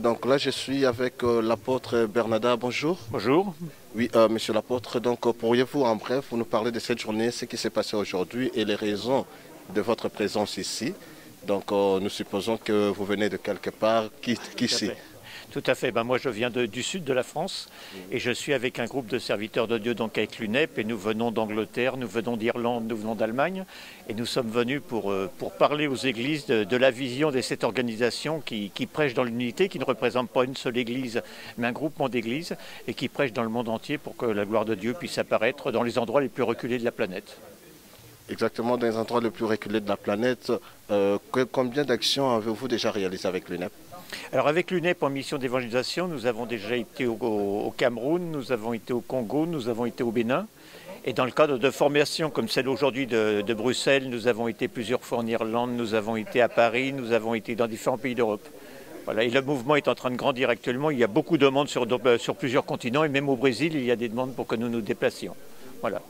Donc là, je suis avec l'apôtre Bernada. Bonjour. Bonjour. Oui, monsieur l'apôtre, donc pourriez-vous en bref nous parler de cette journée, ce qui s'est passé aujourd'hui et les raisons de votre présence ici? Donc nous supposons que vous venez de quelque part qu'ici. Tout à fait. Ben, moi, je viens du sud de la France et je suis avec un groupe de serviteurs de Dieu, donc avec l'UNEP, et nous venons d'Angleterre, nous venons d'Irlande, nous venons d'Allemagne, et nous sommes venus pour parler aux églises de la vision de cette organisation qui prêche dans l'unité, qui ne représente pas une seule église, mais un groupement d'églises, et qui prêche dans le monde entier pour que la gloire de Dieu puisse apparaître dans les endroits les plus reculés de la planète. Exactement, dans les endroits les plus reculés de la planète. Combien d'actions avez-vous déjà réalisées avec l'UNEP? Alors avec l'UNEP en mission d'évangélisation, nous avons déjà été au Cameroun, nous avons été au Congo, nous avons été au Bénin. Et dans le cadre de formations comme celle aujourd'hui de Bruxelles, nous avons été plusieurs fois en Irlande, nous avons été à Paris, nous avons été dans différents pays d'Europe. Voilà, et le mouvement est en train de grandir actuellement. Il y a beaucoup de demandes sur plusieurs continents et même au Brésil, il y a des demandes pour que nous nous déplacions. Voilà.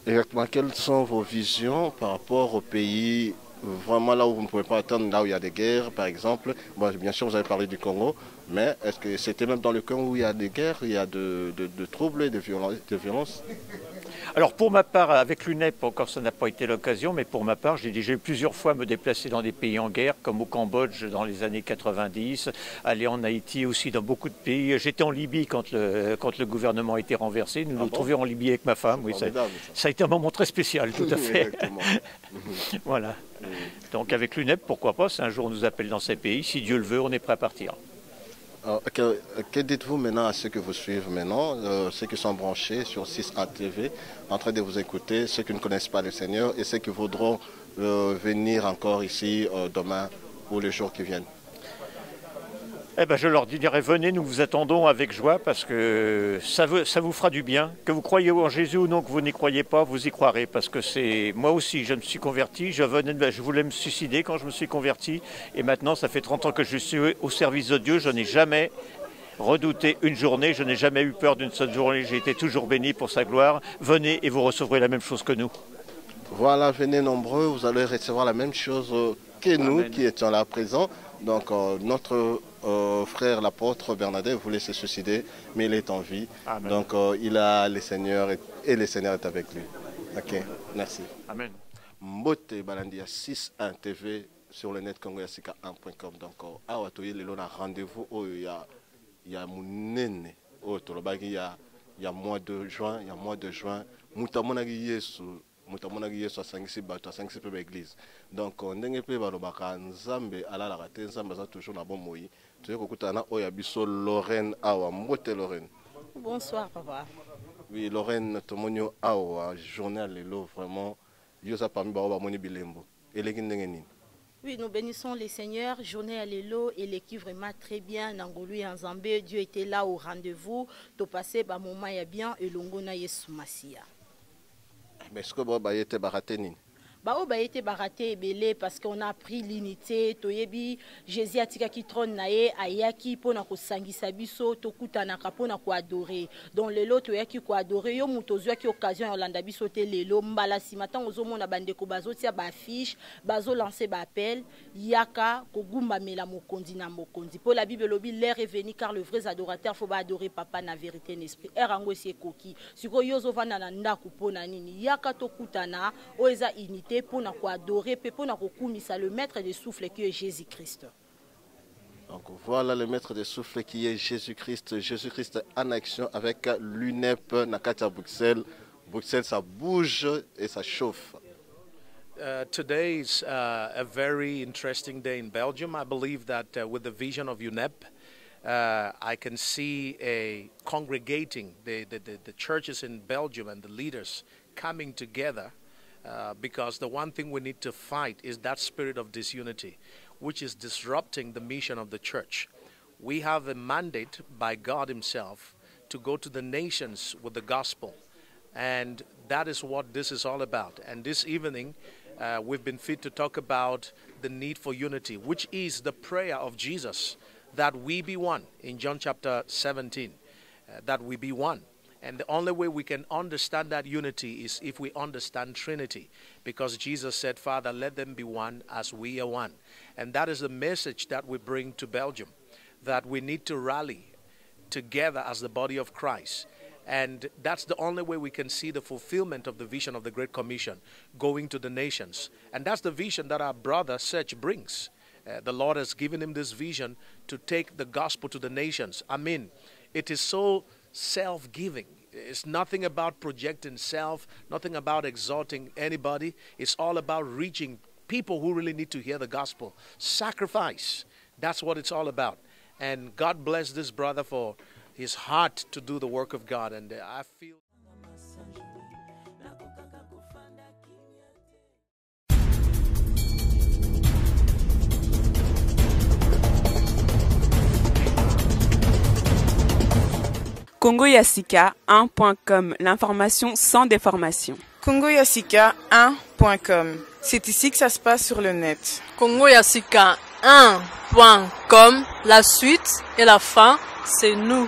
Exactement. Quelles sont vos visions par rapport aux pays vraiment là où vous ne pouvez pas atteindre, là où il y a des guerres, par exemple? Bon, bien sûr, vous avez parlé du Congo, mais est-ce que c'était même dans le Congo où il y a des guerres, il y a de troubles et de violences? Alors pour ma part, avec l'UNEP, encore ça n'a pas été l'occasion, mais pour ma part, j'ai déjà eu plusieurs fois me déplacer dans des pays en guerre, comme au Cambodge dans les années 90, aller en Haïti aussi dans beaucoup de pays. J'étais en Libye quand le gouvernement a été renversé. Nous nous trouvions en Libye avec ma femme. Oui, ça a été un moment très spécial, tout à fait. Voilà. Donc avec l'UNEP, pourquoi pas, si un jour on nous appelle dans ces pays, si Dieu le veut, on est prêt à partir. Alors, que dites-vous maintenant à ceux que vous suivent maintenant, ceux qui sont branchés sur 6A TV, en train de vous écouter, ceux qui ne connaissent pas le Seigneur et ceux qui voudront venir encore ici demain ou les jours qui viennent? Eh ben, je leur dirai, venez, nous vous attendons avec joie parce que ça vous fera du bien. Que vous croyez en Jésus ou non, que vous n'y croyez pas, vous y croirez. Parce que c'est moi aussi, je me suis converti, je voulais me suicider quand je me suis converti. Et maintenant, ça fait 30 ans que je suis au service de Dieu. Je n'ai jamais redouté une journée, je n'ai jamais eu peur d'une seule journée. J'ai été toujours béni pour sa gloire. Venez et vous recevrez la même chose que nous. Voilà, venez nombreux, vous allez recevoir la même chose que nous. Amen. Qui étions là présents. Donc notre frère l'apôtre Bernadette voulait se suicider, mais il est en vie. Amen. Donc il a le Seigneur et le Seigneur est avec lui. Ok, merci. Amen. Mbote Balandia 6.1 TV sur le net congoyasika1.com. Donc awa toye lelo na rendez-vous il y a munene il y a mois de juin mutamonaki Yesu mutamonaki Yesu asangisi bato asangisi pe l'église. Donc ndenge pe balobaka nzambe alalaka te nzambe aza toujours na bomoi. Toye kokutana oya biso Lorraine awa mbote Lorraine. Bonsoir papa. Oui Lorraine tomonio awa journée à lelo vraiment yosa parmi ba moni bilembo. Eleki ndenge nini? Oui, nous bénissons les seigneurs, journée à l'élo et l'équipe vraiment très bien. Nangolu en Zambé, Dieu était là au rendez-vous. To passé ba moment ya bien et longona Yesu Masia. Mais est-ce que vous avez été baraté? Bao ba été baraté belé parce qu'on a pris l'unité toyebi Jésus atika ki trône nae ayaki pona ko sangisa biso tokutana kapona ko adorer donc lelo toyaki ko adorer yo mutozwa ki occasion ya landa biso te lelo mbala simatan ozomona bandeko bazotia ba affiche bazo lancer ba appel yaka ko gumba mela mokonzi na mokonzi pour la Bible lobi l'air est venu car le vrai adorateur faut ba adorer papa na vérité en esprit erango si ekoki siko yozo vana na ndaku pona nini yaka tokutana oeza unité pour nous adorer, pour nous reconnaître le maître des souffles qui est Jésus-Christ. Donc voilà le maître des souffles qui est Jésus-Christ. Jésus-Christ en action avec l'UNEP, Nakata Bruxelles. Bruxelles, ça bouge et ça chauffe. Today is a very interesting day in Belgium. I believe that with the vision of UNEP, I can see congregating the churches in Belgium and the leaders coming together. Because the one thing we need to fight is that spirit of disunity, which is disrupting the mission of the church. We have a mandate by God himself to go to the nations with the gospel. And that is what this is all about. And this evening, we've been fit to talk about the need for unity, which is the prayer of Jesus, that we be one, in John chapter 17, that we be one. And the only way we can understand that unity is if we understand Trinity. Because Jesus said, Father, let them be one as we are one. And that is the message that we bring to Belgium. that we need to rally together as the body of Christ. And that's the only way we can see the fulfillment of the vision of the Great Commission, going to the nations. And that's the vision that our brother Serge brings. The Lord has given him this vision to take the gospel to the nations. I mean, it is so self-giving. It's nothing about projecting self, nothing about exalting anybody. It's all about reaching people who really need to hear the gospel. Sacrifice. That's what it's all about. And God bless this brother for his heart to do the work of God. And I feel... CongoYasika1.com, l'information sans déformation. CongoYasika1.com, c'est ici que ça se passe sur le net. CongoYasika1.com, la suite et la fin, c'est nous.